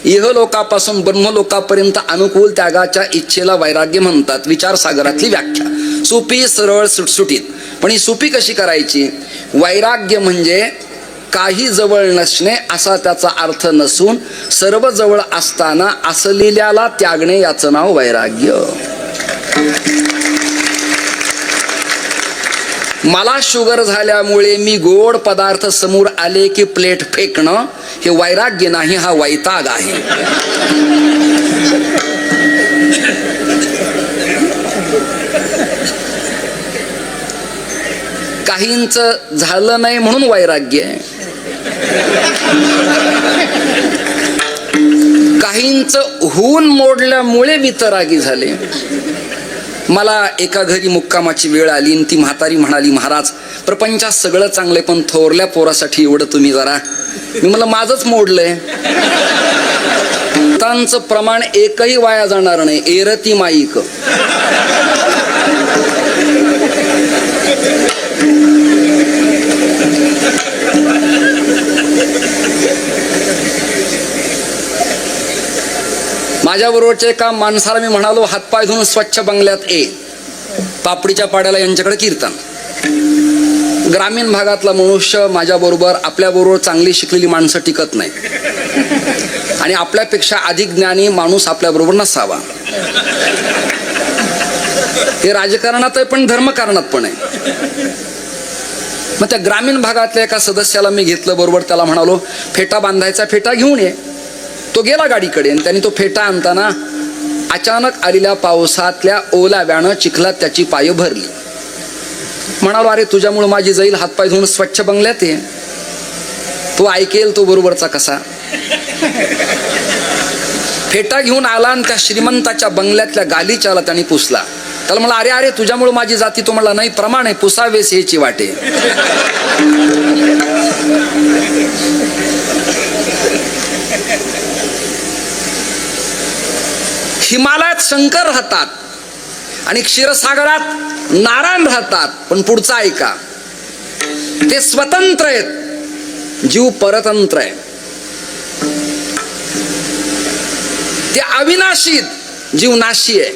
इहलोकापासून ब्रह्मलोकापर्यंत अनुकूल त्यागाच्या इच्छेला वैराग्य म्हणतात. विचारसागरातली व्याख्या सोपी, सरळ, सुटसुटीत. पण ही सोपी कशी करायची? वैराग्य म्हणजे काही जवळ नसणे असा त्याचा अर्थ नसून सर्व जवळ असताना असलेल्याला त्यागणे याचं नाव वैराग्य. मला शुगर झाल्यामुळे मी गोड पदार्थ समोर आले की प्लेट फेकणं हे वैराग्य नाही, हा वैताग आहे. काहींच झालं नाही म्हणून वैराग्य आहे, काहींच होऊन मोडल्यामुळे वितरागी झाले. मला एका घरी मुक्कामाची वेळ आली आणि ती म्हातारी म्हणाली, महाराज प्रपंचात सगळं चांगलंय पण थोरल्या पोरासाठी एवढं तुम्ही जरा. मी म्हणलं माझंच मोडलंय. त्यांचं प्रमाण एकही वाया जाणार नाही. एरती माईक. माझ्या बरोबरच्या एका माणसाला मी म्हणालो, हातपाय धुवून स्वच्छ बंगल्यात ये. पापडीच्या पाड्याला यांच्याकडे कीर्तन. ग्रामीण भागातला मनुष्य माझ्या बरोबर, आपल्या बरोबर चांगली शिकलेली माणसं टिकत नाही आणि आपल्यापेक्षा अधिक ज्ञानी माणूस आपल्या बरोबर नसावा. हे राजकारणात आहे पण धर्मकारणात पण आहे. मग त्या ग्रामीण भागातल्या एका सदस्याला मी घेतलं बरोबर. त्याला म्हणालो, फेटा बांधायचा, फेटा घेऊन ये. तो गेला गाडीकडे आणि त्यांनी तो फेटा आणताना अचानक आलेल्या पावसातल्या ओलाव्यानं चिखलात त्याची पाय भरली. म्हणालो, अरे तुझ्यामुळे माझी जाईल, हातपाय धुवून स्वच्छ बंगल्यात ये. तो ऐकेल तो बरोबरचा कसा. फेटा घेऊन आला आणि त्या श्रीमंताच्या बंगल्यातल्या गालीच्याला त्यांनी पुसला. त्याला म्हणला, अरे अरे तुझ्यामुळे माझी जाती. तो म्हणला, नाही प्रमाण आहे, पुसावेस याची वाटे. हिमालयात शंकर राहतात आणि क्षीरसागरात नारायण राहतात. पण पुढचा ऐका, ते स्वतंत्र आहेत, जीव परतंत्र आहे. ते अविनाशी, जीव नाशी आहे.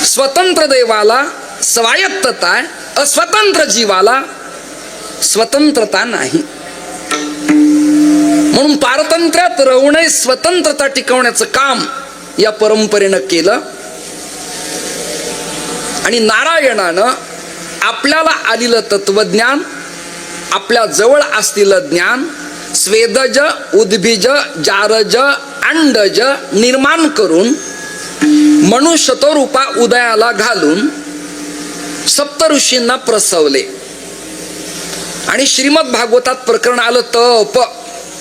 स्वतंत्र देवाला स्वायत्तता आहे, अस्वतंत्र जीवाला स्वतंत्रता नाही. म्हणून पारतंत्र्यात राहून स्वतंत्रता टिकवण्याचं काम या परंपरेनं केलं. आणि नारायणानं आपल्याला आलेलं तत्वज्ञान, आपल्या जवळ असलेलं ज्ञान स्वेदज, उद्भिज, जारज, अंडज निर्माण करून मनुष्यतो रूपा उदयाला घालून सप्तऋषींना प्रसवले. आणि श्रीमद भागवतात प्रकरण आलं, तप.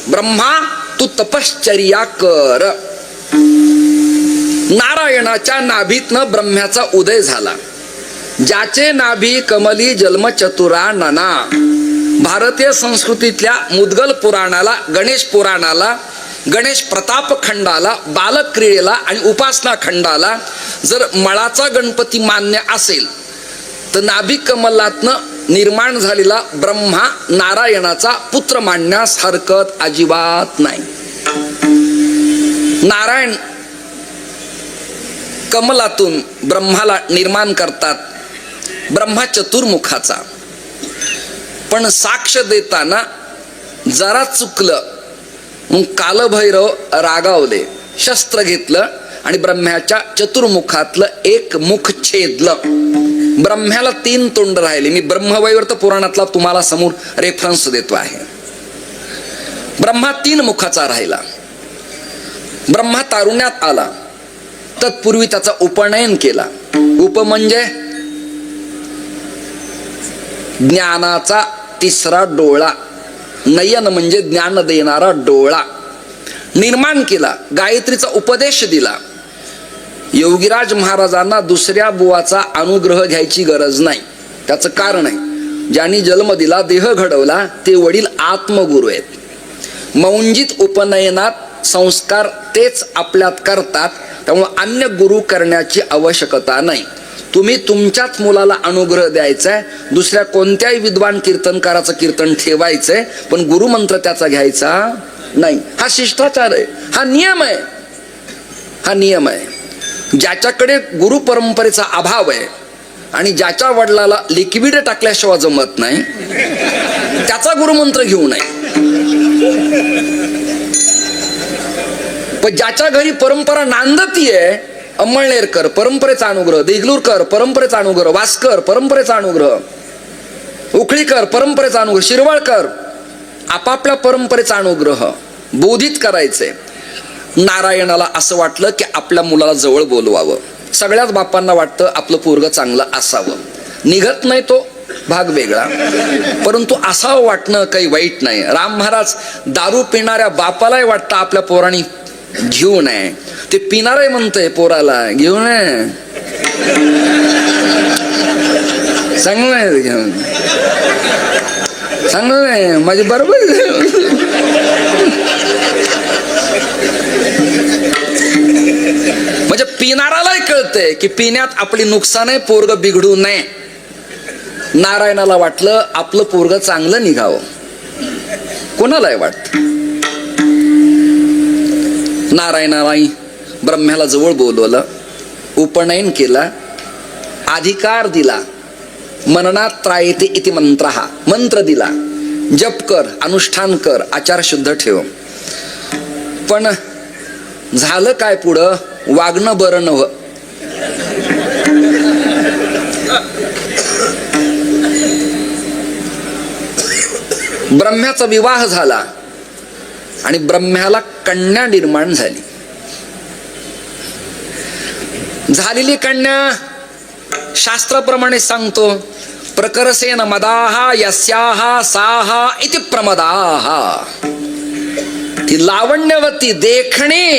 ब्रह्मा तू तपश्चर्या कर. नारायणाच्या नाभीतनं ब्रह्म्याचा उदय झाला. ज्याचे नाभी कमली जन्म चतुरा नना. भारतीय संस्कृतीतल्या मुद्गल पुराणाला, गणेश पुराणाला, गणेश प्रताप खंडाला, बालक क्रीडेला आणि उपासना खंडाला जर मळाचा गणपती मान्य असेल तर नाभी कमलातनं निर्माण झालेला ब्रह्मा नारायणाचा पुत्र मानण्यास हरकत अजिबात नाही. नारायण कमलातून ब्रह्माला निर्माण करतात. ब्रह्मा चतुर्मुखाचा. पण साक्ष देताना जरा चुकलं मग कालभैरव रागावले, शस्त्र घेतलं आणि ब्रह्म्याच्या चतुर्मुखातलं एक मुख छेदलं. ब्रह्म्याला 3 तोंड राहिले. मी ब्रह्मवैवर्त पुराणातला तुम्हाला समोर रेफरन्स देतो आहे. ब्रह्मा 3 मुखाचा राहिला. ब्रह्मा तारुण्यात आला. तत्पूर्वी त्याचा उपनयन केला. उप म्हणजे ज्ञानाचा 3रा डोळा. नयन म्हणजे ज्ञान देणारा डोळा निर्माण केला. गायत्रीचा उपदेश दिला. योगीराज महाराजांना दुसऱ्या बुवाचा अनुग्रह घ्यायची गरज नाही. त्याचं कारण आहे, ज्यांनी जन्म दिला, देह घडवला ते वडील आत्मगुरु आहेत. मौंजित उपनयनात संस्कार तेच आपल्यात करतात. त्यामुळे अन्य गुरु करण्याची आवश्यकता नाही. तुम्ही तुमच्याच मुलाला अनुग्रह द्यायचाय. दुसऱ्या कोणत्याही विद्वान कीर्तनकाराचं कीर्तन ठेवायचंय, पण गुरुमंत्र त्याचा घ्यायचा नाही. हा शिष्टाचार आहे, हा नियम आहे, हा नियम आहे. ज्याच्याकडे गुरु परंपरेचा अभाव आहे आणि ज्याच्या वडिलाला लिक्विड टाकल्याशिवाय जमत नाही त्याचा गुरुमंत्र घेऊ नये. पण ज्याच्या घरी परंपरा नांदतीये, अंमळनेरकर परंपरेचा अनुग्रह, देगलूरकर परंपरेचा अनुग्रह, वास्कर परंपरेचा अनुग्रह, उखळीकर परंपरेचा अनुग्रह, शिरवाळकर आपापल्या परंपरेचा अनुग्रह बोधित करायचे. नारायणाला असं वाटलं की आपल्या मुलाला जवळ बोलवावं. सगळ्याच बापांना वाटतं आपलं पोरगं चांगलं असावं, निघत नाही तो भाग वेगळा, परंतु असावं वाटणं काही वाईट नाही. राम महाराज दारू पिणाऱ्या बापालाही वाटतं आपल्या पोरांनी घेऊ नये. ते पिणारही म्हणतंय पोराला घेऊ नये, चांगलं नाही घेऊन, चांगलं नाही माझी बरोबर. म्हणजे पिणारालाही कळतंय की पिण्यात आपली नुकसान आहे, पोरग बिघडू नये. नारायणाला वाटलं आपलं पोरग चांगलं निघावं, कोणालाही वाटत. नारायणालाही ब्रह्म्याला जवळ बोलवलं, उपनयन केला, अधिकार दिला. मननात त्रायते इति मंत्र, हा मंत्र दिला, जप कर, अनुष्ठान कर, आचार शुद्ध ठेव. पण झालं काय पुढं? वागणं बरं नव्ह. ब्रह्म्याचा विवाह झाला आणि ब्रह्म्याला कन्या निर्माण झाली. झालेली कन्या शास्त्राप्रमाणे सांगतो, प्रकरसेन मदाहा यस्याहा साहा इति प्रमदाहा. ती लावण्यवती, देखणी,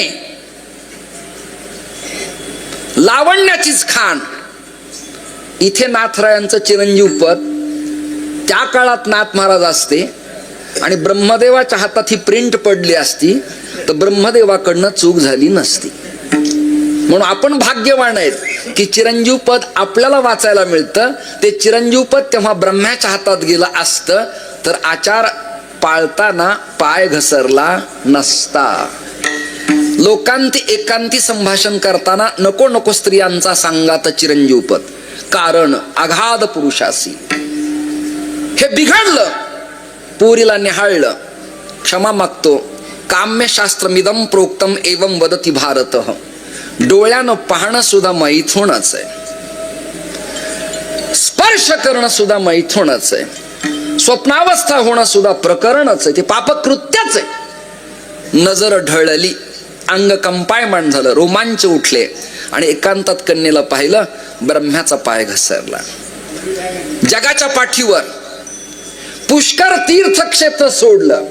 लावण्याचीच खाण. इथे नाथरायांचं चिरंजीव पद, त्या काळात नाथ महाराज असते आणि ब्रह्मदेवाच्या हातात ही प्रिंट पडली असती तर ब्रह्मदेवाकडनं चूक झाली नसती. म्हणून आपण भाग्यवान आहेत की चिरंजीव पद आपल्याला वाचायला मिळतं. ते चिरंजीव पद तेव्हा ब्रह्म्याच्या हातात गेलं असतं तर आचार पाळताना पाय घसरला नसता. लोकांती एकांती संभाषण करताना नको नको स्त्रियांचा सांगात चिरंजीव पद, कारण अगाध पुरुषासी. हे बिघडलं, पोरीला निहाळलं, क्षमा मागतो. काम्यशास्त्रमिदं प्रोक्तम एवं वदति भारत. डोळ्यानं पाहणं सुद्धा मैथुनच आहे, स्पर्श करणं सुद्धा मैथुनच आहे, स्वप्नावस्था होणं सुद्धा प्रकरणच आहे, ते पापकृत्यच आहे. नजर ढळली, अंग कंपायमान झालं, रोमांच उठले आणि एकांतात कन्येला पाहिलं, ब्रह्म्याचा पाय घसरला. जगाच्या पाठीवर पुष्कर तीर्थक्षेत्र सोडलं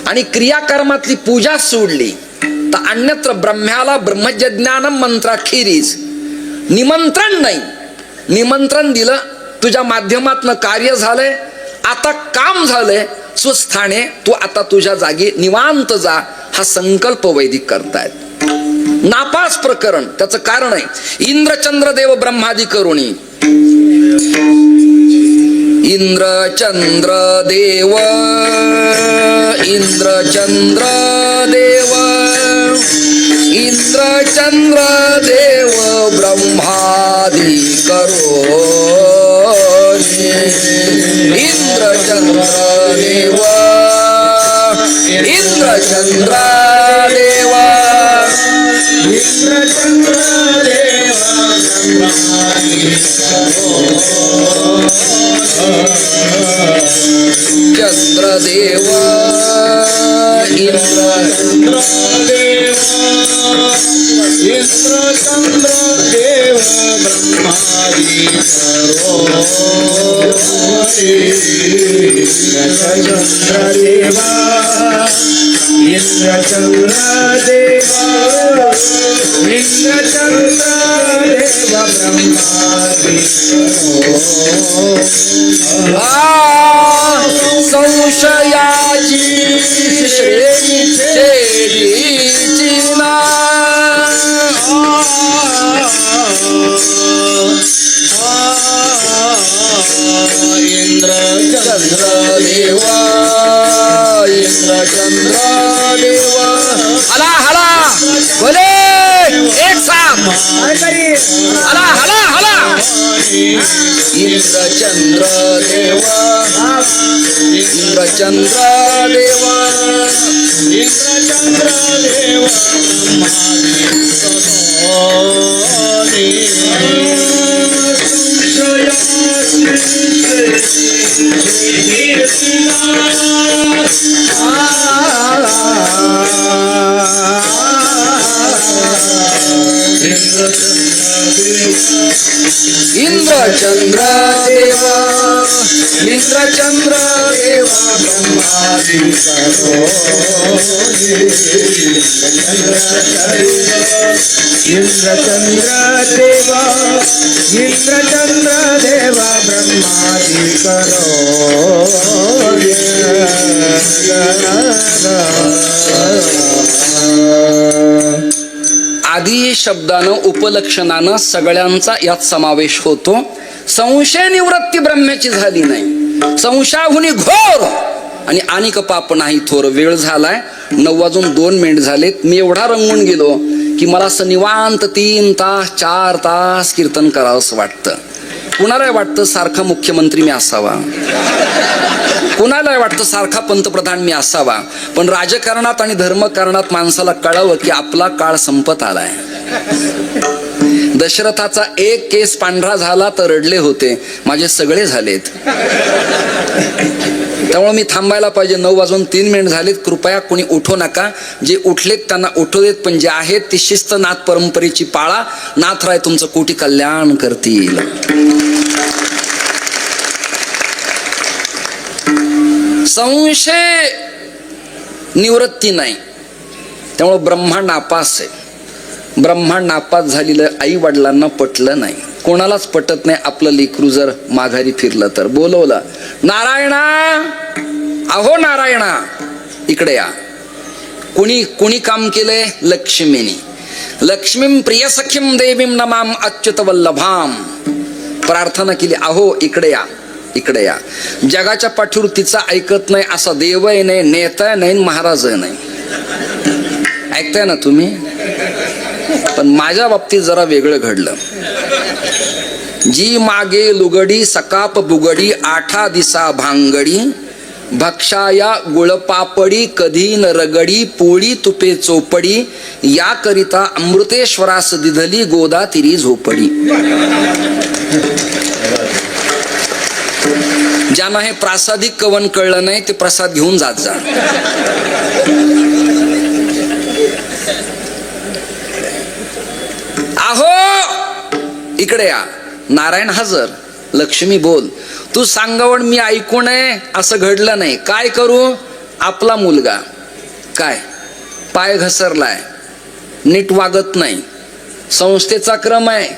आणि क्रियाकर्मातली पूजा सोडली तर अन्यत्र ब्रह्म्याला ब्रह्मज्ञानम मंत्राखेरीज निमंत्रण नाही. निमंत्रण दिलं, तुझ्या माध्यमातनं कार्य झालंय, आता काम झालंय, स्वस्थाने तू आता तुझ्या जागी निवांत जा, हा संकल्प वैदिक करतायत. नापास प्रकरण. त्याचं कारण आहे, इंद्रचंद्र देव ब्रह्मादि करुणी. इंद्रचंद्र देव, इंद्रचंद्र देव, इंद्रचंद्र देव ब्रह्मादि करुणी. इंद्रचंद्र देव, इंद्रचंद्र देव, इंद्रचंद्र देव ब्रह्मादि चंद्रदेव, इंद्रचंद्र देव, इंद्रचंद्र देव ब्रह्मादि इंद्रचंद्र देव, इंद्रचंद्र देव, इंद्रचंद्र देव ब्रह्मादि. संशयाची श्रेणीची ना, इंद्रचंद्र देवा, इंद्रचंद्र देव हला हला बोले एक साथ हला हला हला इंद्रचंद्र देव इंद्रचंद्र देव इंद्रचंद्र देव इंद्रचंद्र देवा इंद्रचंद्र देवा ब्रह्मादि इंद्रचंद्र देवा इंद्रचंद्र देवा ब्रह्मादि करो आदी शब्दानं उपलक्षणानं सगळ्यांचा यात समावेश होतो. संशय निवृत्ती ब्रह्म्याची झाली नाही, संशयाहुनी घोर आणि अनिक पाप नाही थोर. वेळ झालाय, 9:02 झालेत. मी एवढा रंगून गेलो की मला असं निवांत 3 तास 4 तास कीर्तन करावंसं वाटतं. कुणाला वाटतं सारखा मुख्यमंत्री मी असावा, कुणाला वाटतं सारखा पंतप्रधान मी असावा. पण राजकारणात आणि धर्मकारणात माणसाला कळावं की आपला काळ संपत आलाय. दशरथाचा एक केस पांढरा झाला तर रडले होते, माझे सगळे झालेत. त्यामुळे मी थांबायला पाहिजे. 9:03 झालेत. कृपया कोणी उठू नका. जे उठलेत त्यांना उठू देत, पण जे आहेत ती शिस्त नाथ परंपरेची पाळा. नाथराय तुमचं कोटी कल्याण करतील. संशय निवृत्ती नाही, त्यामुळे ब्रह्मांड नापास आहे. ब्रह्मांड नापास झालेलं आई वडिलांना पटलं नाही, कोणालाच पटत नाही. आपलं लेकरू जर माघारी फिरलं तर बोलवलं, नारायणा अहो नारायणा इकडे या. कुणी काम केलंय? लक्ष्मीनी. लक्ष्मीं प्रिय सखीं देवीं नमाम अच्युत वल्लभाम. प्रार्थना केली, अहो इकडे या इकडे या. जगाच्या पाठीवर तिचा ऐकत नाही असा देवही नाही, नेता नाही, महाराज नाही. ऐकताय ना तुम्ही? पण माझ्या बाबतीत जरा वेगळं घडलं. जी मागे लुगडी सकाप बुगडी 8 दिसा भांगडी भक्षाया गुळपापडी कधी न रगडी पोळी तुपे चोपडी या करिता अमृतेश्वरास दिधली गोदा तिरी झोपडी. ज्यांना हे प्रासादिक कवन कळलं नाही ते प्रसाद घेऊन जात जा. अहो इकडे या. नारायण हजर. लक्ष्मी बोल. तू सांगावण मी ऐकू नये असं घडलं नाही. काय करू? आपला मुलगा काय पाय घसरलाय, नीट वागत नाही, संस्थेचा क्रम आहे,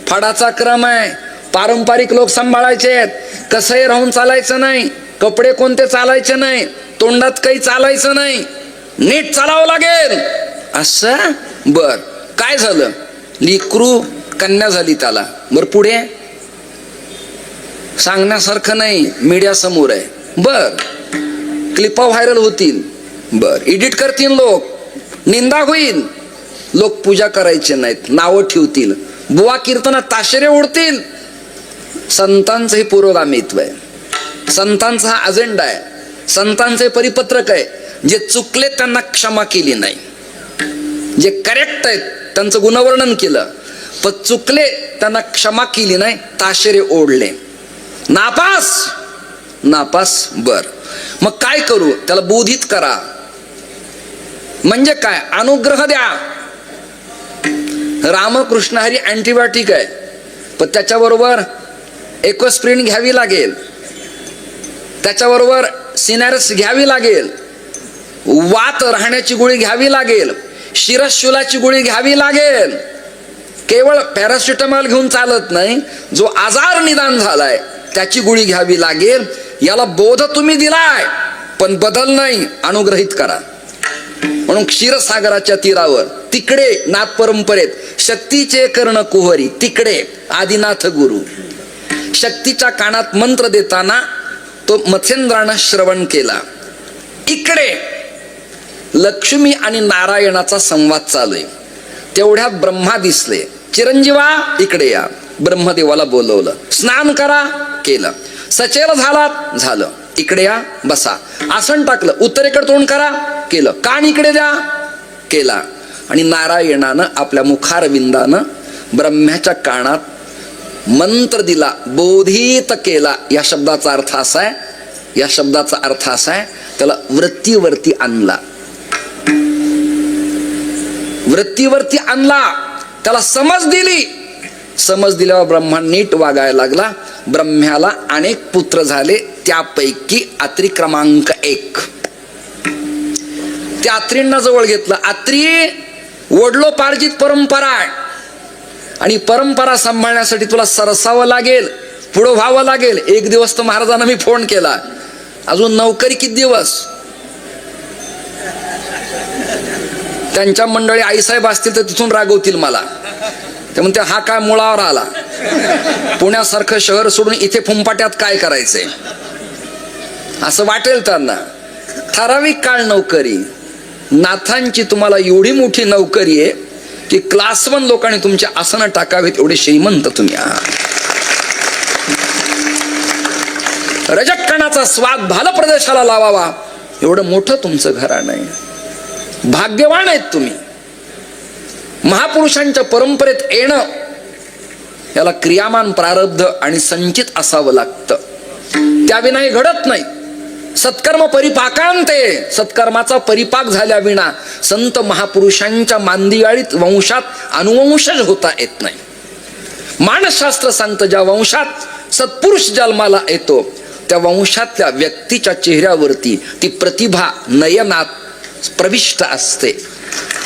फडाचा क्रम आहे, पारंपरिक लोक सांभाळायचे आहेत, कसंही राहून चालायचं नाही, कपडे कोणते चालायचे नाही, तोंडात काही चालायचं नाही, नीट चालावं लागेल असं. बर काय झालं? लेकरू कन्या झाली त्याला. बर पुढे सांगण्यासारखं नाही, मीडिया समोर आहे. बर क्लिपा व्हायरल होतील, बर एडिट करतील लोक, निंदा होईल, लोक पूजा करायचे नाहीत, नावं ठेवतील, बुवा कीर्तनात ताशेरे उडतील. संतांचं हे पुरोगामित्व आहे, संतांचा हा अजेंडा आहे, संतांचे परिपत्रक आहे. जे चुकले त्यांना क्षमा केली नाही, जे करेक्ट आहेत त्यांचं गुणवर्णन केलं, पण चुकले त्यांना क्षमा केली नाही, ताशेरे ओढले. नापास नापास. बर मग काय करू? त्याला बोधित करा. म्हणजे काय? अनुग्रह द्या. रामकृष्ण हरी अँटीबायोटिक आहे, पण त्याच्याबरोबर एकोस्प्रिन घ्यावी लागेल, त्याच्याबरोबर सिनॅरस घ्यावी लागेल, वात राहण्याची गोळी घ्यावी लागेल, शिरशूलाची गोळी घ्यावी लागेल. केवळ पॅरासिटामॉल घेऊन चालत नाही, जो आजार निदान झालाय त्याची गोळी घ्यावी लागेल. याला बोध तुम्ही दिलाय पण बदल नाही, अनुग्रहित करा. म्हणून क्षीरसागराच्या तीरावर तिकडे नाथ परंपरेत शक्तीचे कर्ण कुहरी, तिकडे आदिनाथ गुरु शक्तीच्या कानात मंत्र देताना तो मत्स्येंद्रानं श्रवण केला. इकडे लक्ष्मी आणि नारायणाचा संवाद चालू आहे. तेवढ्यात ब्रह्मा दिसले. चिरंजीवा इकडे या. ब्रह्मदेवाला बोलवलं. स्नान करा, केलं. सचेल झालात, झालं. इकडे या, बसा. आसन टाकलं. उत्तरेकडे तोंड करा, केलं. कान इकडे द्या, केला. आणि नारायणानं आपल्या मुखारविंदानं ब्रह्म्याच्या कानात मंत्र दिला, बोधित केला. या शब्दाचा अर्थ असा आहे, या शब्दाचा अर्थ असा आहे, त्याला वृत्तीवरती आणला. वृत्तीवरती आणला, त्याला समज दिली. समज दिल्यावर ब्रह्मा नीट वागायला लागला. ब्रह्म्याला अनेक पुत्र झाले, त्यापैकी अत्री क्रमांक 1. त्या अत्रींना जवळ घेतलं. अत्री वडलोपार्जित परंपरा आहे आणि परंपरा सांभाळण्यासाठी तुला सरसावं लागेल, पुढं व्हावं लागेल. एक दिवस तर महाराजांना मी फोन केला, अजून नोकरी किती दिवस. त्यांच्या मंडळी आईसाहेब असतील तर तिथून रागवतील मला. ते म्हणते हा काय मुळावर आला, पुण्यासारखं शहर सोडून इथे फुंपाट्यात काय करायचंय, असं वाटेल त्यांना. ठराविक काळ नोकरी. नाथांची तुम्हाला एवढी मोठी नोकरी आहे की क्लास 1 लोकांनी तुमच्या आसनं टाकावेत, एवढे श्रीमंत तुम्ही आहात. रजकणाचा स्वाद भाल प्रदेशाला लावावा, एवढं मोठं तुमचं घराणं आहे. भाग्यवान आहेत तुम्ही. महापुरुषांच्या परंपरेत येणं याला क्रियामान प्रारब्ध आणि संचित असावं लागतं, त्याविना हे घडत नाही. सत्कर्म परिपाकांते, सत्कर्माचा परिपाक झाल्या विना संत महापुरुषांच्या मांदियाळीत वंशात अनुवंशज होता येत नाही. मानसशास्त्र सांगतं, ज्या वंशात सत्पुरुष जन्माला येतो त्या वंशातल्या व्यक्तीच्या चेहऱ्यावरती ती प्रतिभा नयनात प्रविष्ट असते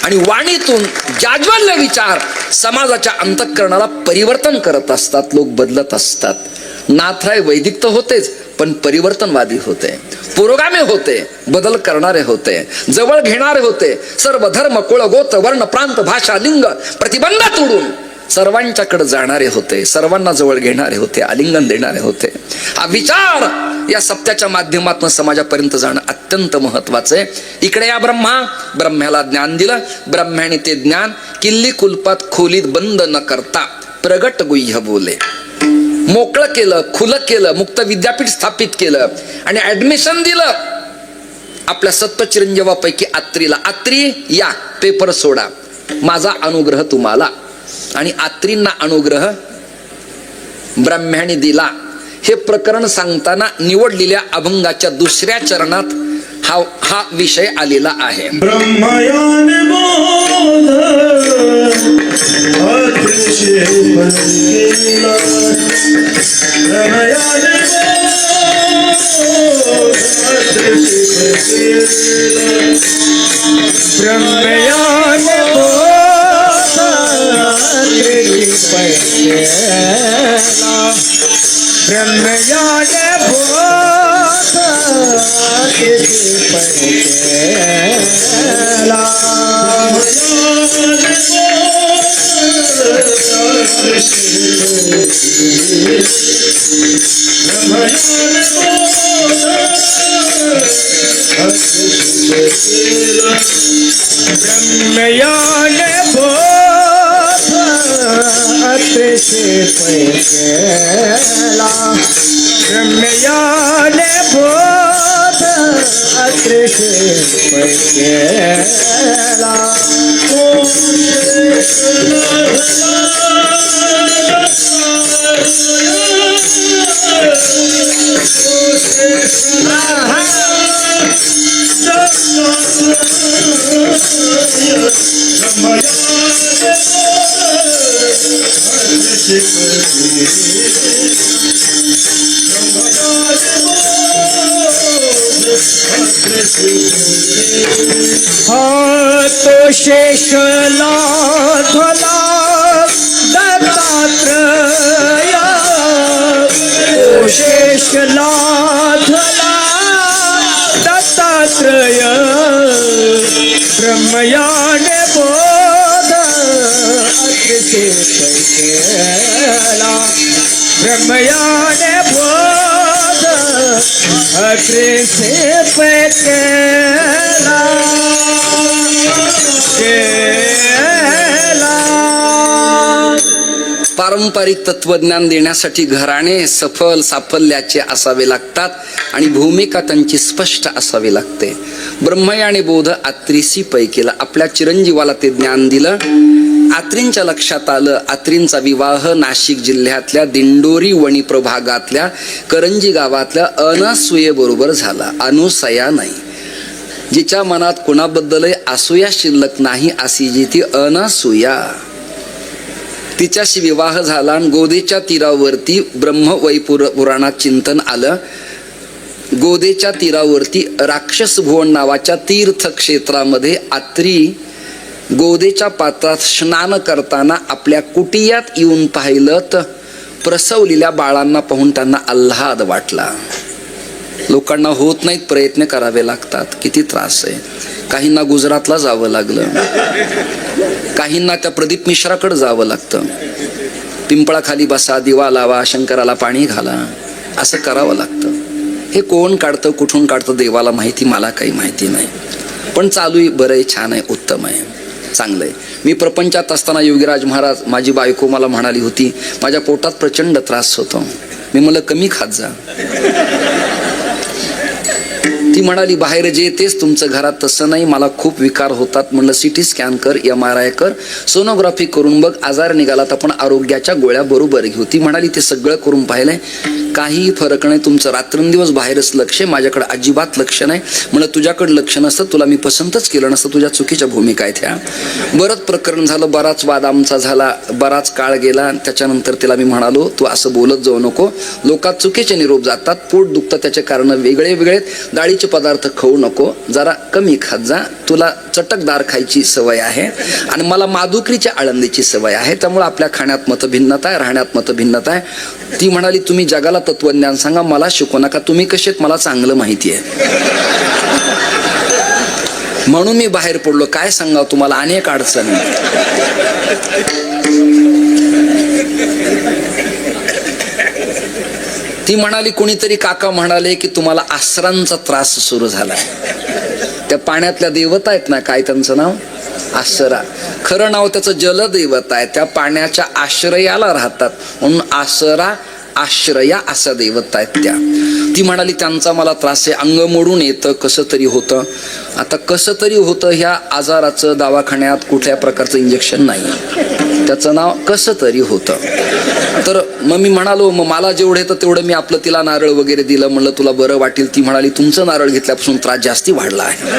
आणि वाणीतून जाज्वल्य विचार समाजाच्या अंतःकरणाला परिवर्तन करत असतात. लोक बदलत असतात. नाथराय वैदिक तर होतेच, पण परिवर्तनवादी होते, पुरोगामी होते, बदल करणारे होते, जवळ घेणारे होते. सर्व धर्म कुळ गोत्र वर्ण प्रांत भाषा लिंग प्रतिबंध तोडून सर्वांच्याकडे जाणारे होते, सर्वांना जवळ घेणारे होते, आलिंगन देणारे होते. हा विचार या सत्याच्या माध्यमातून समाजापर्यंत जाणं अत्यंत महत्वाचं आहे. इकडे या ब्रह्मा. ब्रह्म्याला ज्ञान दिलं. ब्रह्म्याने ते ज्ञान किल्ली कुलपात खोलीत बंद न करता प्रगट गुह्य बोले. मोकळं केलं, खुलं केलं, मुक्त विद्यापीठ स्थापित केलं आणि ऍडमिशन दिलं आपल्या सत्वचिरंजीवापैकी अत्रीला. अत्री या, पेपर सोडा, माझा अनुग्रह तुम्हाला. आणि अत्रींना अनुग्रह ब्रह्म्याने दिला. हे प्रकरण सांगताना निवडलेल्या अभंगाच्या 2ऱ्या चरणात हा विषय आलेला आहे. तो शेष लाधला दत्तात्रय, तो शेष लाधला दत्तात्रय, ब्रह्मयाने बोध अत्रिसे पैकेला, ब्रह्मयाने बोध अत्रिसे पैकेला. पारंपरिक तत्वज्ञान देण्यासाठी घराणे सफल साफल्याचे असावे लागतात आणि भूमिका त्यांची स्पष्ट असावी लागते. ब्रह्मय आणि बोध आत्रीसी पैकीला आपल्या चिरंजीवाला ते ज्ञान दिलं. आत्रींच्या लक्षात आलं आत्रींचा विवाह नाशिक जिल्ह्यातल्या दिंडोरी वणी प्रभागातल्या करंजी गावातल्या अनसूयेबरोबर झाला. अनुसया नाही, जिच्या मनात कोणाबद्दलही असूया शिल्लक नाही अशी जी ती अनसूया, तिच्याशी विवाह झाला. आणि गोदेच्या तीरावरती ब्रह्मवैपुराणात चिंतन आलं. गोदेच्या तीरावरती राक्षस भुवन नावाच्या तीर्थक्षेत्रामध्ये आत्री गोदेच्या पात्रात स्नान करताना आपल्या कुटियात येऊन पाहिलं तर प्रसवलेल्या बाळांना पाहून त्यांना आल्हाद वाटला. लोकांना होत नाहीत, प्रयत्न करावे लागतात. किती त्रास आहे. काहींना गुजरातला जावं लागलं, काहींना त्या प्रदीप मिश्राकडे जावं लागतं. पिंपळाखाली बसा, दिवा लावा, शंकराला पाणी घाला, असं करावं लागतं. हे कोण काढतं, कुठून काढतं देवाला माहिती, मला काही माहिती नाही. पण चालू आहे, बरं आहे, छान आहे, उत्तम आहे, चांगलं आहे. मी प्रपंचात असताना योगीराज महाराज, माझी बायको मला म्हणाली होती, माझ्या पोटात प्रचंड त्रास होतो. मी म्हणलं कमी खात जा. ती म्हणाली बाहेर जे तेच तुमचं घरात तसं नाही, मला खूप विकार होतात. म्हणलं सिटी स्कॅन कर, MRI कर, सोनोग्राफी करून बघ, आजार निघाला तर आपण आरोग्याच्या गोळ्या बरोबर घेऊ. ती म्हणाली ते सगळं करून पाहिलंय, काही फरक नाही, तुमचं रात्रंदिवस बाहेरच लक्ष आहे, माझ्याकडे अजिबात लक्ष नाही. म्हणलं तुझ्याकडे लक्ष नसतं, तुला मी पसंतच केलं नसतं, तुझ्या चुकीच्या भूमिका आहेत ह्या. बरंच प्रकरण झालं, बराच वाद आमचा झाला, बराच काळ गेला. त्याच्यानंतर तिला मी म्हणालो तू असं बोलत जाऊ नको, लोकात चुकीचे निरोप जातात, पोट दुखतं त्याचे कारण वेगळे वेगळे, डाळीचे पदार्थ खाऊ नको, जरा कमी खात जा, तुला चटकदार खायची सवय आहे आणि मला माधुकरीच्या आळंदीची सवय आहे, त्यामुळे आपल्या खाण्यात मतभिन्नता आहे, राहण्यात मतभिन्नता आहे. ती म्हणाली तुम्ही जगाला तत्वज्ञान सांगा, मला शिकवू नका, तुम्ही कसे आहेत मला चांगलं माहिती आहे. म्हणून मी बाहेर पडलो. काय सांगावं तुम्हाला, अनेक अडचणी. ती म्हणाली कोणीतरी काका म्हणाले की तुम्हाला आसरांचा त्रास सुरू झाला. त्या पाण्यातल्या देवता आहेत ना, काय त्यांचं नाव, आसरा. खरं नाव त्याचं जलदेवता आहे, त्या पाण्याच्या आश्रयाला राहतात म्हणून आसरा आश्रया असा देवता आहेत त्या. ती म्हणाली त्यांचा मला त्रास आहे, अंग मोडून येतं, कसं तरी होतं. आता कसं तरी होतं ह्या आजाराचं दवाखान्यात कुठल्या प्रकारचं इंजेक्शन नाही, त्याचं नाव कसं तरी होतं. तर मग मी म्हणालो मग मला जेवढं येतं तेवढं मी आपलं तिला नारळ वगैरे दिलं, म्हणलं तुला बरं वाटेल. ती म्हणाली तुमचं नारळ घेतल्यापासून त्रास जास्ती वाढला आहे.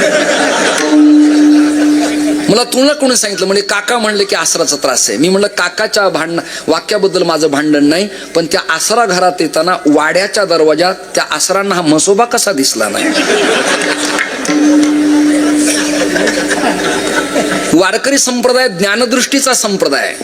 मला तुला कोणी सांगितलं, म्हणजे काका म्हणले की आसराचा त्रास आहे. मी म्हणलं काकाच्या वाक्याबद्दल माझं भांडण नाही, पण त्या आसरा घरात येताना वाड्याच्या दरवाजात त्या आसरांना हा मसोबा कसा दिसला नाही. वारकरी संप्रदाय ज्ञानदृष्टीचा संप्रदाय.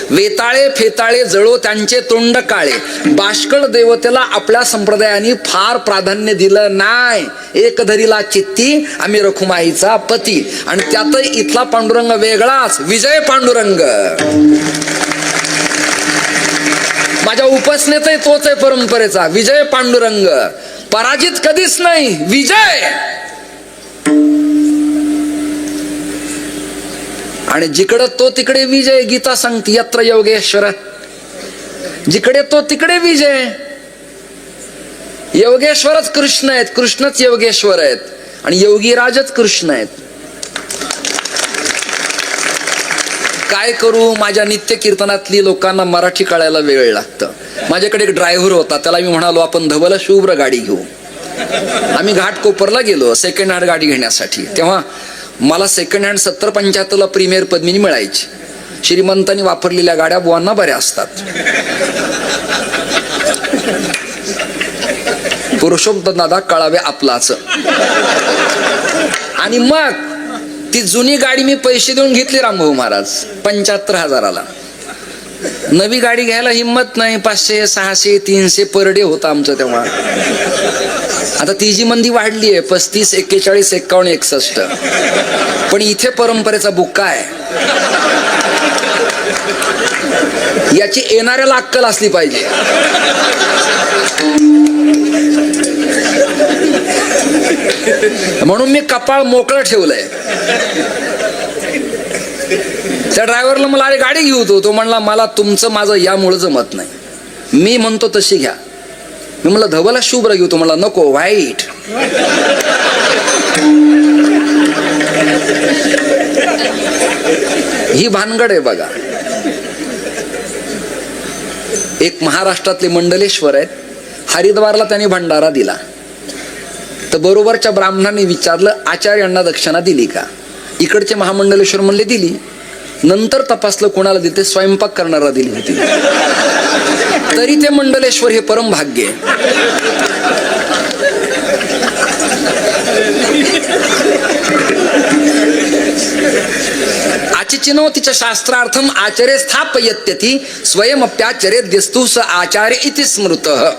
वेताळे फेताळे जळो त्यांचे तोंड काळे. बाष्कळ देवतेला आपल्या संप्रदायाने फार प्राधान्य दिलं नाही. एक धरीला चित्ती आम्ही रखुमाईचा पती, आणि त्यातही इथला पांडुरंग वेगळाच, विजय पांडुरंग. माझ्या उपासनेतही तोच आहे परंपरेचा, विजय पांडुरंग. पराजित कधीच नाही, विजय. आणि जिकडे तो तिकडे विजय. गीता सांगते यत्र योगेश्वर, जिकडे तो तिकडे विजय. योगेश्वरच कृष्ण आहेत, कृष्णच योगेश्वर आहेत, आणि योगीराजच कृष्ण आहेत. काय करू, माझ्या नित्य कीर्तनातली लोकांना मराठी कळायला वेळ लागतं. माझ्याकडे एक ड्रायव्हर होता, त्याला मी म्हणालो आपण धवल शुभ्र गाडी घेऊ. आम्ही घाटकोपरला गेलो सेकंड हँड गाडी घेण्यासाठी. तेव्हा मला सेकंड हँड 70-75 प्रीमियर पद्मिनी मिळायची. श्रीमंतांनी वापरलेल्या गाड्या बुवांना बऱ्या असतात. पुरुषोत्तम दादा कळावे आपलाच. आणि मग ती जुनी गाडी मी पैसे देऊन घेतली रामभाऊ महाराज 75,000ला. नवी गाडी घ्यायला हिंमत नाही, 500 600 300 पर डे होता आमचं तेव्हा. आता ती जी मंदी वाढली आहे 35 41 51 61. पण इथे परंपरेचा बुक्का आहे. याची येणाऱ्याला अक्कल असली पाहिजे. म्हणून मी कपाळ मोकळं ठेवलंय. त्या ड्रायव्हरला मला अरे गाडी घेऊ तो म्हणला मला तुमचं माझं यामुळं जमत नाही, मी म्हणतो तशी घ्या. मी म्हणलं धवला शुभ्र घेऊ, तो म्हणला नको व्हाईट. ही भानगड आहे बघा. एक महाराष्ट्रातले मंडलेश्वर आहेत, हरिद्वारला त्यांनी भंडारा दिला. तर बरोबरच्या ब्राह्मणाने विचारलं आचार्यांना दक्षिणा दिली का? इकडचे महामंडलेश्वर म्हणले दिली. नंतर तपासलं कोणाला दिली, स्वयंपाक करणारा दिली होती. तरी ते मंडलेश्वर हे परम भाग्य आहे. आचिचिनोतीच्या शास्त्रार्थम आचार्य स्थापयत्यति स्वयमप्याचर्यद्यस्तु स आचार्य इति स्मृतः.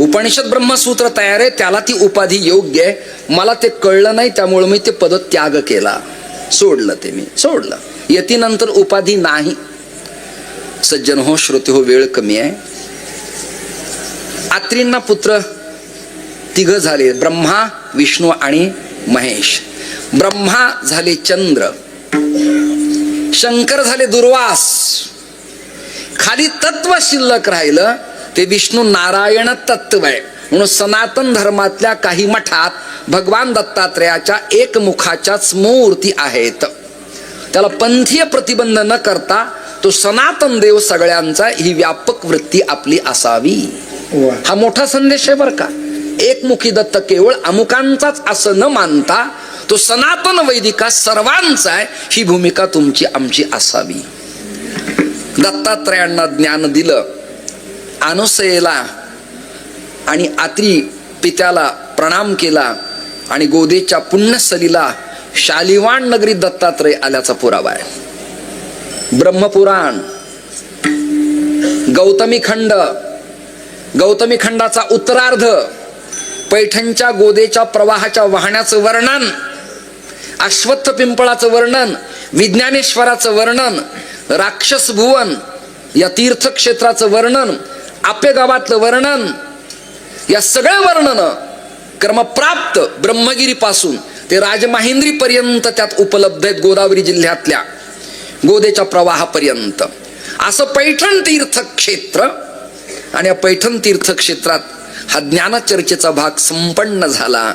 उपनिषद ब्रह्मसूत्र तयार आहे, त्याला ती उपाधी योग्य आहे. मला ते कळलं नाही, त्यामुळे मी ते पद त्याग केला, सोडलं. ते मी सोडलं. यतीनंतर उपाधी नाही. सज्जन हो, श्रोते हो, वेळ कमी आहे. आत्रींना पुत्र तिघ झाले, ब्रह्मा, विष्णू आणि महेश. ब्रह्मा झाले चंद्र, शंकर झाले दुर्वास, खाली तत्व शिल्लक राहिलं ते विष्णू नारायण तत्व आहे. म्हणून सनातन धर्मातल्या काही मठात भगवान दत्तात्रयाच्या एकमुखाच्याच मूर्ती आहेत. त्याला पंथीय प्रतिबंध न करता तो सनातन देव सगळ्यांचा, ही व्यापक वृत्ती आपली असावी. हा मोठा संदेश आहे बरं का. एकमुखी दत्त केवळ अमुकांचाच असं न मानता तो सनातन वैदिका सर्वांचा आहे, ही भूमिका तुमची आमची असावी. दत्तात्रयांना ज्ञान दिलं, अनुसयेला आणि आत्री पित्याला प्रणाम केला आणि गोदेच्या पुण्यसलीला शालिवान नगरीत दत्तात्रय आल्याचा पुरावा आहे. ब्रह्मपुराण, गौतमी खंड, गौतमी खंडाचा उत्तरार्ध, पैठणच्या गोदेच्या प्रवाहाच्या वाहण्याचं वर्णन, अश्वत्थ पिंपळाचं वर्णन, विज्ञानेश्वराचं वर्णन, राक्षस भुवन या तीर्थक्षेत्राचं वर्णन, आपे गावातलं वर्णन, या सगळ्या वर्णन क्रमप्राप्त ब्रह्मगिरी पासून ते राजमाहिंद्री पर्यंत त्यात उपलब्ध आहेत. गोदावरी जिल्ह्यातल्या गोदेच्या प्रवाहापर्यंत असं पैठण तीर्थक्षेत्र. आणि या पैठण तीर्थक्षेत्रात हा ज्ञानचर्चेचा भाग संपन्न झाला.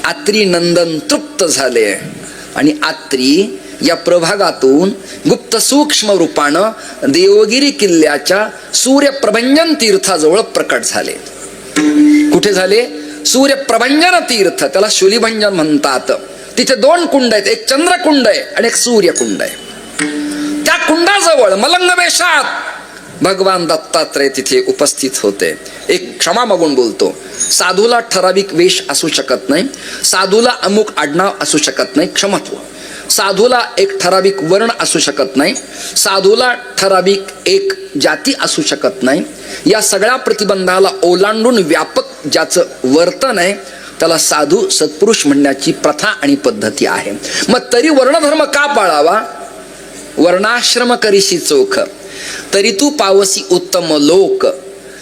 आत्री नंदन तृप्त झाले आणि आत्री या प्रभागातून गुप्त सूक्ष्म रूपानं देवगिरी किल्ल्याच्या सूर्यप्रभंजन तीर्थाजवळ प्रकट झाले. कुठे झाले? सूर्यप्रभंजन तीर्थ, त्याला शूलिभंजन म्हणतात. तिथे दोन कुंड आहेत, एक चंद्रकुंड आहे आणि एक सूर्यकुंड आहे. त्या कुंडाजवळ मलंग वेशात भगवान दत्तात्रय तिथे उपस्थित होते. एक क्षमा मागून बोलतो, साधूला ठराविक वेश असू शकत नाही, साधूला अमुक आडनाव असू शकत नाही, क्षमत्व. साधूला एक ठराविक वर्ण असू शकत नाही, साधूला ठराविक एक जाती असू शकत नाही. या सगळ्या प्रतिबंधाला ओलांडून व्यापक ज्याचं वर्तन आहे त्याला साधू सत्पुरुष म्हणण्याची प्रथा आणि पद्धती आहे. मग तरी वर्णधर्म का पाळावा? वर्णाश्रम करीशी चोख, तरी तू पावसी उत्तम लोक,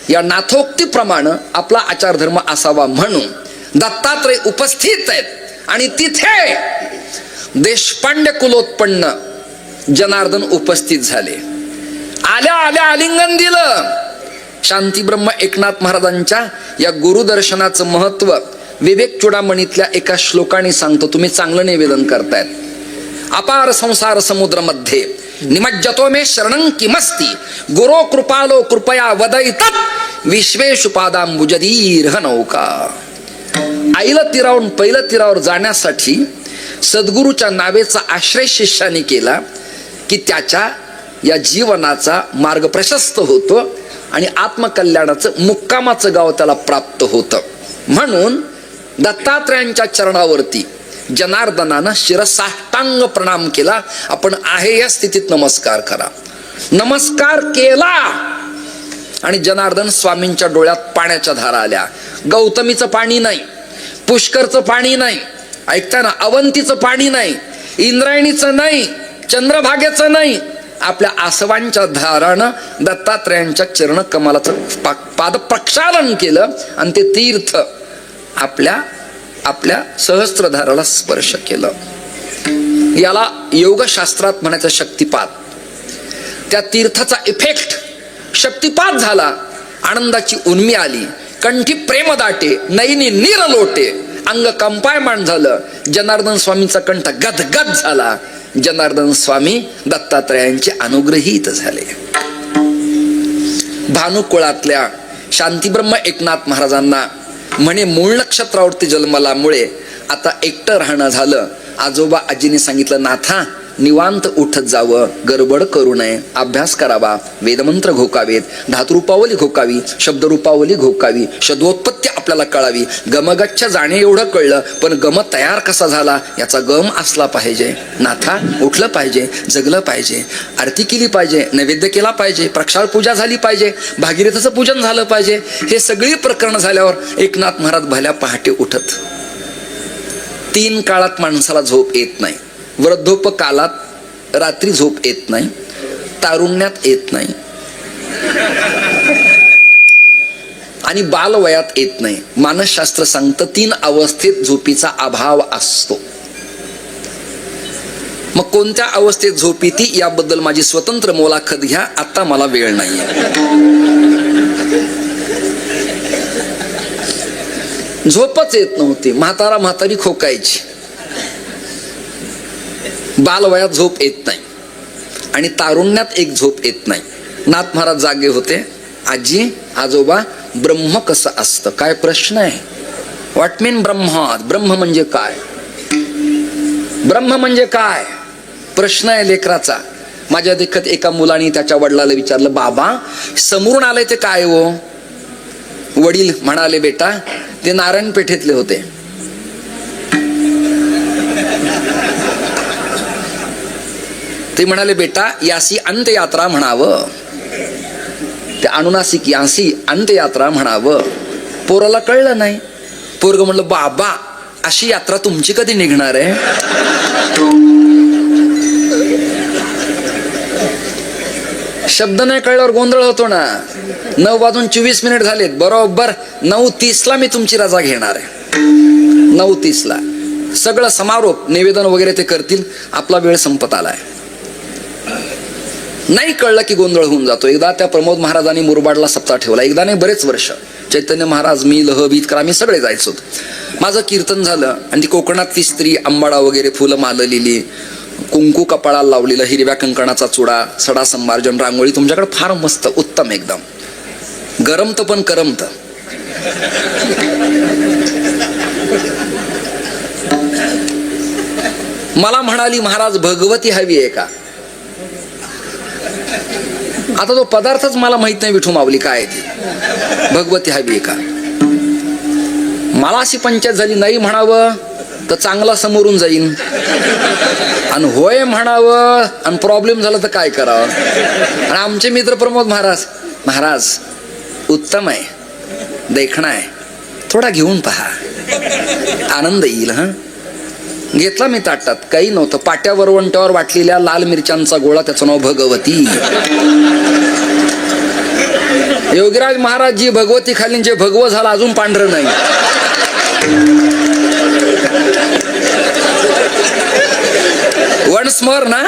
या नाथोक्तीप्रमाणे आपला आचार धर्म असावा म्हणून दत्तात्रय उपस्थित आहेत. आणि तिथे देशपांडे कुलोत्पन्न जनार्दन उपस्थित झाले. आल्या आल्या आलिंगन दिलं. शांती ब्रह्म एकनाथ महाराजांच्या या गुरुदर्शनाचं महत्व विवेक चूडामणीतल्या एका श्लोकाने सांगतो. तुम्ही चांगलं निवेदन करतायत. अपार संसार समुद्र मध्ये निमज्जतो मे शरणं किमस्ति गुरो कृपालो कृपया वदयितत् विश्वेषु पादांबुजदीर्घ नौका. आईला तीरावून पहिलं तीरावर जाण्यासाठी सद्गुरूच्या नावेचा आश्रय शिष्याने केला की त्याच्या या जीवनाचा मार्ग प्रशस्त होतो आणि आत्मकल्याणाचं मुक्कामाचं गाव त्याला प्राप्त होतं. म्हणून दत्तात्रयांच्या चरणावरती जनार्दनानं शिरसाष्टांग प्रणाम केला. आपण आहे या स्थितीत नमस्कार करा. नमस्कार केला आणि जनार्दन स्वामींच्या डोळ्यात पाण्याच्या धारा आल्या. गौतमीचं पाणी नाही, पुष्करचं पाणी नाही, ऐकता ना, अवंतीचं पाणी नाही, इंद्रायणीचं नाही, चंद्रभागेचं नाही, आपल्या आसवांच्या धारानं दत्तात्रयांच्या चरण कमलाचं पाद प्रक्षालन केलं आणि ते तीर्थ आपल्या सहस्त्रधाराला स्पर्श केलं. याला योगशास्त्रात म्हणायचं शक्तिपात. त्या तीर्थाचा इफेक्ट शक्तिपात झाला. आनंदाची उन्मी आली, कंठी प्रेम दाटे, नयनी नीर लोटे, अंग कंपायमान झालं. जनार्दन स्वामींचा कंठ गदगद झाला. जनार्दन स्वामी दत्तात्रयांचे अनुग्रहीत झाले. भानुकुळातल्या शांतीब्रह्म एकनाथ महाराजांना म्हणे मूळ नक्षत्रावरती जन्मलामुळे आता एकटं राहणं झालं. आजोबा आजीने सांगितलं, नाथा निवांत उठत जावं, गडबड करू नये, अभ्यास करावा, वेदमंत्र घोकावेत, धातुरूपावली घोकावी, शब्दरूपावली घोकावी, शब्दोत्पत्ती आपल्याला कळावी. गमगच्छ जाणे एवढं कळलं, पण गम तयार कसा झाला याचा गम असला पाहिजे. नाथा उठलं पाहिजे, जगलं पाहिजे, आरती केली पाहिजे, नैवेद्य केला पाहिजे, प्रक्षाळ पूजा झाली पाहिजे, भागीरथाचं पूजन झालं पाहिजे. हे सगळी प्रकरण झाल्यावर एकनाथ महाराज भल्या पहाटे उठत. 3 काळात माणसाला झोप येत नाही. वृद्धोपकालात रात्री झोप येत नाही, तारुण्यात येत नाही आणि बालवयात येत नाही. मानसशास्त्र सांगतं 3 अवस्थेत झोपीचा अभाव असतो. मग कोणत्या अवस्थेत झोप येते याबद्दल माझी स्वतंत्र मुलाखत घ्या, आता मला वेळ नाहीये. झोपच येत नव्हती, म्हातारी खोकायची. बालवयात झोप येत नाही आणि तारुण्यात एक झोप येत नाही. नाथ महाराज जागे होते. आजी आजोबा ब्रह्म कसं असतं? काय प्रश्न आहे? व्हॉट मीन ब्रह्म? ब्रह्म म्हणजे काय? ब्रह्म म्हणजे काय प्रश्न आहे लेकराचा. माझ्या देखत एका मुलाने त्याच्या वडिलाला विचारलं, बाबा समोरून आलंय ते काय हो? वडील म्हणाले, बेटा ते नारायण पेठेतले होते. ते म्हणाले, बेटा यासी अंत्ययात्रा म्हणावं, ते अनुनासिक यासी अंत्ययात्रा म्हणावं. पोराला कळलं नाही. पोरग म्हणलं, बाबा अशी यात्रा तुमची कधी निघणार आहे? शब्द नाही कळल्यावर गोंधळ होतो ना. 9:24 झालेत, बरोबर 9:30 मी तुमची रजा घेणार आहे. 9:30 सगळं समारोप निवेदन वगैरे ते करतील. आपला वेळ संपत आलाय. नाही कळलं की गोंधळ होऊन जातो. एकदा त्या प्रमोद महाराजांनी मुरबाडला सप्ताह ठेवला. एकदा नाही, बरेच वर्ष. चैतन्य महाराज, मी, लह, बीतकर आम्ही सगळे जायचो. माझं कीर्तन झालं आणि ती कोकणातली स्त्री आंबाडा वगैरे फुलं माललेली, कुंकू कपाळाला लावलेलं, हिरव्या कंकणाचा चुडा, सडा संमार्जन, रांगोळी तुमच्याकडे फार मस्त, उत्तम एकदम. गरमत पण करमत. मला म्हणाली, महाराज भगवती हवी आहे का? आता तो पदार्थच मला माहित नाही, विठू माऊली काय ती भगवती हवी आहे का? मला अशी पंचायत झाली, नाही म्हणावं तर चांगला समोरून जाईन, आणि होय म्हणावं आणि प्रॉब्लेम झाला तर काय करावं. आणि आमचे मित्र प्रमोद महाराज, महाराज उत्तम आहे, देखणं आहे, थोडा घेऊन पहा, आनंद येईल. हा घेतला मी ताटात, काही नव्हतं. पाट्या वरवंट्यावर वाटलेल्या लाल मिरच्यांचा गोळा, त्याचं नाव भगवती. योगीराज महाराज जी भगवती खाली, जे भगव झाला अजून पांढरं नाही. वन्स मोर ना.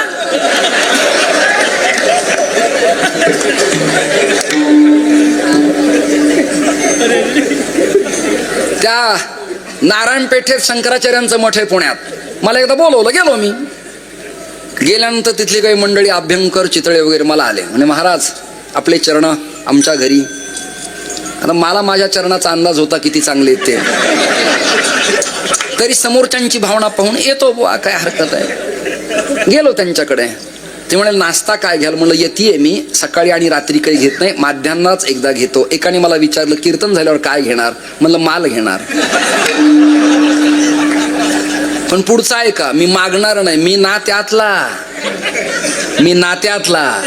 त्या नारायण पेठेत शंकराचार्यांचं मठ आहे पुण्यात. मला एकदा बोलवलं, गेलो मी. गेल्यानंतर तिथली काही मंडळी, अभ्यंकर चितळे वगैरे मला आले, म्हणे महाराज आपले चरण आमच्या घरी. आता मला माझ्या चरणाचा अंदाज होता किती चांगले ते, तरी समोरच्यांची भावना पाहून येतो बुवा, काय हरकत आहे. गेलो त्यांच्याकडे. ते म्हणाले, नाश्ता काय घ्याल? म्हणलं, येतीये मी, सकाळी आणि रात्री काही घेत नाही, माध्यान्नाच एकदा घेतो. एकाने मला विचारलं, कीर्तन झाल्यावर काय घेणार? म्हणलं, माल घेणार. पण पुढचा आहे का? मी मागणार नाही, मी नात्यातला, मी नात्यातला,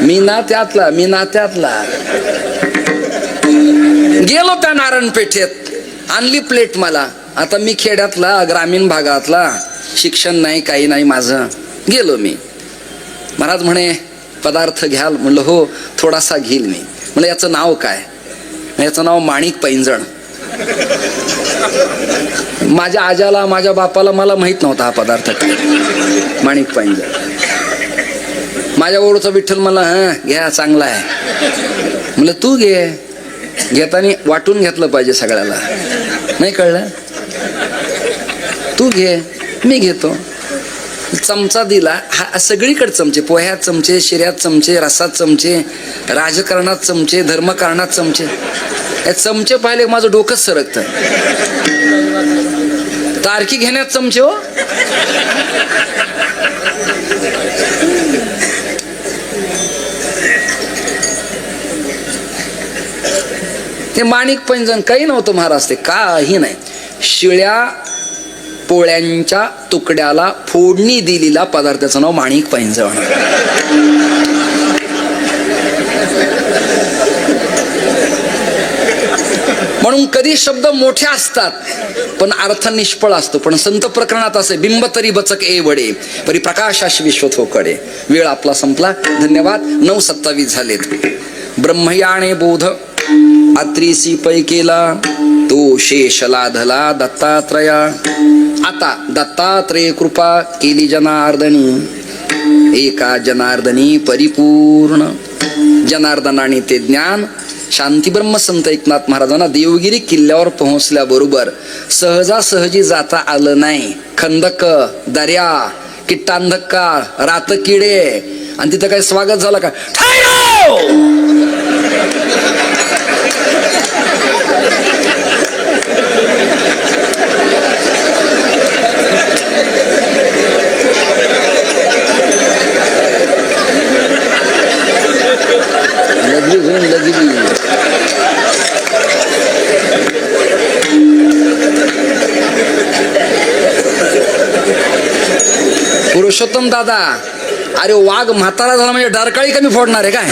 मी नात्यातला, मी नात्यातला. गेलो त्या नारायण पेठेत, आणली प्लेट मला. आता मी खेड्यातला, ग्रामीण भागातला, शिक्षण नाही, काही नाही माझं. गेलो मी. महाराज म्हणे, पदार्थ घ्याल? म्हणलं, हो थोडासा घेईल मी. म्हणलं, याचं नाव काय? याचं नाव माणिक पैंजण. माझ्या आजाला माझ्या बापाला मला माहित नव्हता हा पदार्थ काय, माणिक पैंजण. माझ्या ओळखचा विठ्ठल मला घ्या चांगला आहे म्हणलं, तू घे. घेताना वाटून घेतलं पाहिजे सगळ्याला, नाही कळलं? तू घे, मी घेतो. चमचा दिला. हा सगळीकडे चमचे, पोह्यात चमचे, शिऱ्यात चमचे, रसात चमचे, राजकारणात चमचे, धर्मकारणात चमचे. हे चमचे पाहिले माझं डोकंच सरकतं. तारकी घेण्यात चमचे हो. ते माणिक पैंजण काही नव्हतं महाराज, ते काही नाही. शिळ्या पोळ्यांच्या तुकड्याला फोडणी दिलेला पदार्थाचं नाव माणिक पैंजण. म्हणून कधी शब्द मोठे असतात पण अर्थ निष्फळ असतो. पण संत प्रकरणात असे, बिंब तरी बचक ए वडे परी प्रकाशाश विश्व थोकडे. वेळ आपला संपला. धन्यवाद. 9:27 झालेत. ब्रह्मयाने बोध आत्रीसी पै केला, तो शेष लाधला दत्तात्रया. आता दत्तात्रय कृपा केली जनार्दनी, एका जनार्दनी परिपूर्ण. जनार्दनाने ते ज्ञान शांती ब्रह्म संत एकनाथ महाराजांना देवगिरी किल्ल्यावर पोहोचल्याबरोबर सहजासहजी जाता आलं नाही. खंदक, दर्या, किट्टांधकार, रातकिडे, आणि तिथं काय स्वागत झालं का? पुरुषोत्तम दादा, अरे वाघ म्हातारा झाला म्हणजे डरकाळी कमी फोडणार आहे काय?